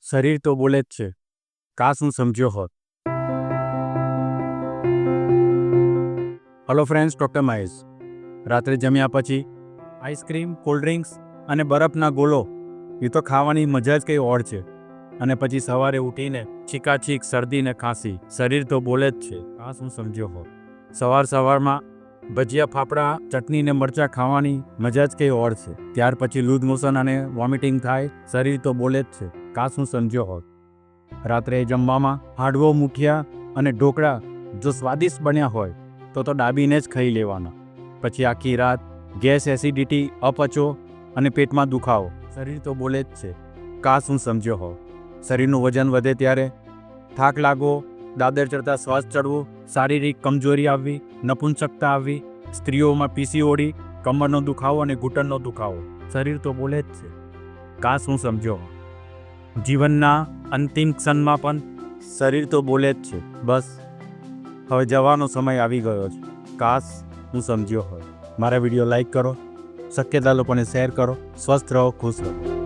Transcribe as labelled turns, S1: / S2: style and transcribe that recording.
S1: શરીર તો બોલે જ છે, કાશ હું સમજ્યો હોત. Hello friends, doctor Mahesh. રાત્રે જમ્યા પછી આઈસ્ક્રીમ, કોલ્ડ ડ્રિંક્સ અને બરફના ગોલો એ તો ખાવાની મજા જ કંઈ ઓર છે. અને પછી સવારે ઉઠીને છીકાછીક, શરદી ને ખાંસી. શરીર તો બોલે જ છે, કાશ હું સમજ્યો હોત. સવારમાં ભજીયા, ફાફડા, ચટણી ને મરચાં ખાવાની મજા જ કંઈ ઓર છે. ત્યાર પછી લૂઝ મોશન અને વોમિટિંગ થાય. શરીર તો બોલે જ છે, કાશ હું સમજ્યો હોત. રાત્રે જમવામાં હાંડવો, મુઠિયા અને ઢોકળા જો સ્વાદિષ્ટ બન્યા હોય તો દાબીને જ ખાઈ લેવાના. પછી આખી રાત ગેસ, એસિડિટી, અપચો અને પેટમાં દુખાવો. શરીર તો બોલે જ છે, કાશ હું સમજ્યો હોત. શરીરનું વજન વધે ત્યારે થાક લાગવો, દાદર ચડતા શ્વાસ ચડવું, શારીરિક કમજોરી આવવી, નપુંસકતા આવવી, સ્ત્રીઓમાં પીસીઓડી, કમરનો દુખાવો અને ઘૂંટણનો દુખાવો. શરીર તો બોલે જ છે, કાશ હું સમજ્યો હોત. જીવનના અંતિમ ક્ષણમાં પણ શરીર તો બોલે જ છે, બસ હવે જવાનો સમય આવી ગયો છે, કાશ હું સમજ્યો હોય. મારા વિડીયો લાઈક કરો, શક્યતા લોકોને શેર કરો. સ્વસ્થ રહો, ખુશ રહો.